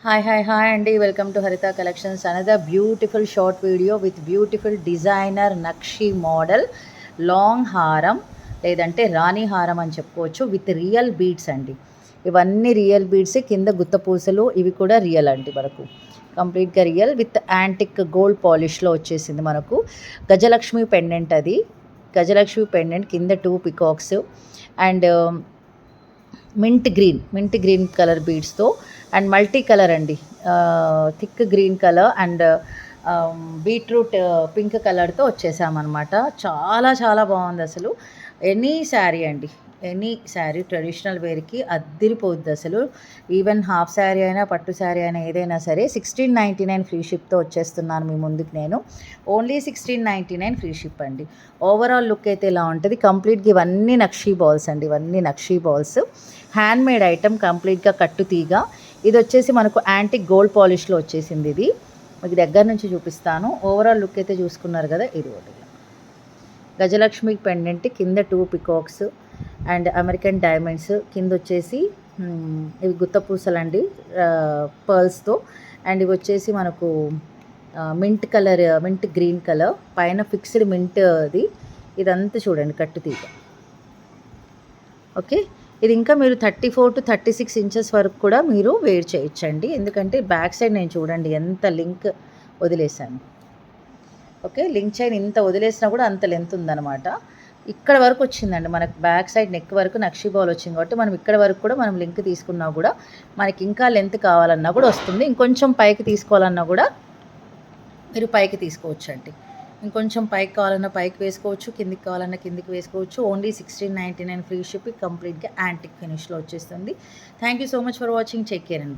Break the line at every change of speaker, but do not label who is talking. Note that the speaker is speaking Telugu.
హాయ్ అండి. వెల్కమ్ టు హరిత collections. Another beautiful short video with beautiful designer nakshi model long హారం లేదంటే రాణి హారం అని చెప్పుకోవచ్చు విత్ రియల్ బీడ్స్ అండి. ఇవన్నీ రియల్ బీడ్స్, కింద గుత్త పూసలు, ఇవి కూడా రియల్ అండి. మనకు కంప్లీట్గా రియల్ విత్ యాంటిక్ గోల్డ్ పాలిష్లో వచ్చేసింది. మనకు గజలక్ష్మి పెండెంట్, అది గజలక్ష్మి పెండెంట్, కింద 2 peacocks and mint green colour బీడ్స్తో అండ్ మల్టీ కలర్ అండి, thick green colour and beetroot pink కలర్తో వచ్చేసామన్నమాట. చాలా చాలా బాగుంది అసలు. ఎనీ శారీ అండి, ఎనీ శారీ ట్రెడిషనల్ వేర్కి అద్దిరిపోద్ది అసలు. ఈవెన్ హాఫ్ శారీ అయినా పట్టు శారీ అయినా ఏదైనా సరే 1699 ఫ్రీ షిప్తో వచ్చేస్తున్నాను మీ ముందుకు నేను. ఓన్లీ 1699 ఫ్రీ షిప్ అండి. ఓవరాల్ లుక్ అయితే ఇలా ఉంటుంది. కంప్లీట్గా ఇవన్నీ నక్షీ బాల్స్ అండి, ఇవన్నీ nakshi balls. Hand made item, కంప్లీట్గా కట్టుతీగ. ఇది వచ్చేసి మనకు యాంటిక్ గోల్డ్ పాలిష్లో వచ్చేసింది. ఇది మీకు దగ్గర నుంచి చూపిస్తాను. ఓవరాల్ లుక్ అయితే చూసుకున్నారు కదా. ఇది ఒకటి గజలక్ష్మి పెండెంట్, కింద 2 పికాక్స్ అండ్ అమెరికన్ డైమండ్స్, కింద వచ్చేసి ఇవి గుత్తపూసలండి పర్ల్స్తో. అండ్ ఇవి వచ్చేసి మనకు mint colour, mint green colour, పైన ఫిక్స్డ్ మింట్ అది. ఇదంతా చూడండి కట్టుతీగ. ఓకే, ఇది ఇంకా మీరు 34 to 36 ఇంచెస్ వరకు కూడా మీరు వేర్ చేయొచ్చండి. ఎందుకంటే బ్యాక్ సైడ్ నేను చూడండి ఎంత లింక్ వదిలేసాను. ఓకే, లింక్ చైన్ ఇంత వదిలేసినా కూడా అంత లెంత్ ఉందన్నమాట. ఇక్కడ వరకు వచ్చిందండి మనకు, బ్యాక్ సైడ్ నెక్ వరకు నక్షి బాల్ వచ్చింది కాబట్టి మనం ఇక్కడ వరకు కూడా మనం లింక్ తీసుకున్నా కూడా మనకి ఇంకా లెంత్ కావాలన్నా కూడా వస్తుంది. ఇంకొంచెం పైకి తీసుకోవాలన్నా కూడా మీరు పైకి తీసుకోవచ్చండి. ఇంకొంచెం పైకి కావాలన్నా పైకి వేసుకోవచ్చు, కిందికి కావాలన్నా కిందికి వేసుకోవచ్చు. ఓన్లీ 1699 ఫ్రీ షిప్, కంప్లీట్గా యాంటిక్ ఫినిష్లో వచ్చేస్తుంది. Thank you so much for watching. Take care and by.